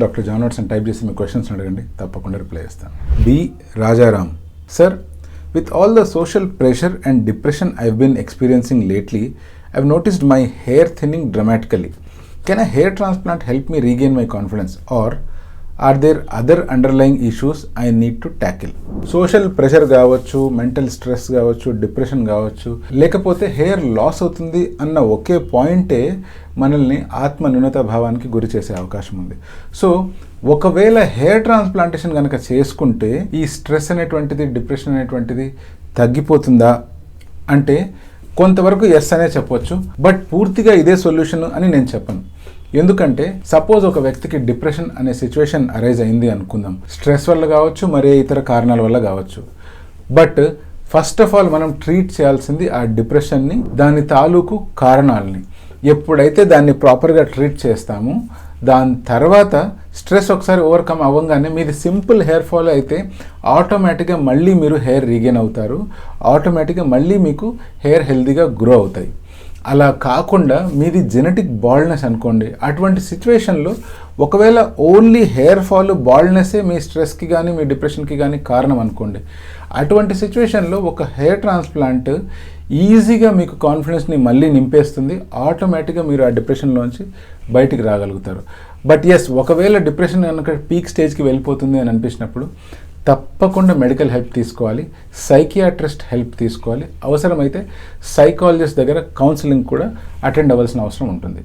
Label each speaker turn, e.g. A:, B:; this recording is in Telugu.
A: డాక్టర్ జాన్ వాట్సన్ టైప్ చేసి మీ క్వశ్చన్స్ అడగండి, తప్పకుండా రిప్లై చేస్తాను. B Rajaram, sir, with all the social pressure and depression I've been experiencing lately, I've noticed my hair thinning dramatically. Can a hair transplant help me regain my confidence, or are there other underlying issues I need to tackle? Social pressure కావచ్చు, మెంటల్ స్ట్రెస్ కావచ్చు, డిప్రెషన్ కావచ్చు, లేకపోతే హెయిర్ లాస్ అవుతుంది అన్న ఒకే పాయింటే మనల్ని ఆత్మ న్యూనతా భావానికి గురి చేసే అవకాశం ఉంది. సో ఒకవేళ హెయిర్ ట్రాన్స్ప్లాంటేషన్ కనుక చేసుకుంటే ఈ స్ట్రెస్ అనేటువంటిది, డిప్రెషన్ అనేటువంటిది తగ్గిపోతుందా అంటే కొంతవరకు ఎస్ అనే చెప్పొచ్చు. బట్ పూర్తిగా ఇదే సొల్యూషన్ అని నేను చెప్పను. ఎందుకంటే సపోజ్ ఒక వ్యక్తికి డిప్రెషన్ అనే సిచ్యువేషన్ అరైజ్ అయింది అనుకుందాం. స్ట్రెస్ వల్ల కావచ్చు, మరే ఇతర కారణాల వల్ల కావచ్చు. బట్ ఫస్ట్ ఆఫ్ ఆల్ మనం ట్రీట్ చేయాల్సింది ఆ డిప్రెషన్ని, దాని తాలూకు కారణాలని. ఎప్పుడైతే దాన్ని ప్రాపర్గా ట్రీట్ చేస్తామో దాని తర్వాత స్ట్రెస్ ఒకసారి ఓవర్కమ్ అవ్వగానే మీది సింపుల్ హెయిర్ ఫాల్ అయితే ఆటోమేటిక్గా మళ్ళీ మీరు హెయిర్ రీగెయిన్ అవుతారు, ఆటోమేటిక్గా మళ్ళీ మీకు హెయిర్ హెల్తీగా గ్రో అవుతాయి. అలా కాకుండా మీది జెనెటిక్ బాల్డ్నెస్ అనుకోండి, అటువంటి సిచ్యువేషన్లో ఒకవేళ ఓన్లీ హెయిర్ ఫాల్, బాల్డ్నెస్సే మీ స్ట్రెస్కి కానీ మీ డిప్రెషన్కి కానీ కారణం అనుకోండి, అటువంటి సిచ్యువేషన్లో ఒక హెయిర్ ట్రాన్స్ప్లాంట్ ఈజీగా మీకు కాన్ఫిడెన్స్ని మళ్ళీ నింపేస్తుంది. ఆటోమేటిక్గా మీరు ఆ డిప్రెషన్లోంచి బయటికి రాగలుగుతారు. బట్ ఎస్, ఒకవేళ డిప్రెషన్ కనుక పీక్ స్టేజ్కి వెళ్ళిపోతుంది అని అనిపించినప్పుడు తప్పకుండా మెడికల్ హెల్ప్ తీసుకోవాలి, సైకియాట్రిస్ట్ హెల్ప్ తీసుకోవాలి, అవసరమైతే సైకాలజిస్ట్ దగ్గర కౌన్సిలింగ్ కూడా అటెండ్ అవ్వాల్సిన అవసరం ఉంటుంది.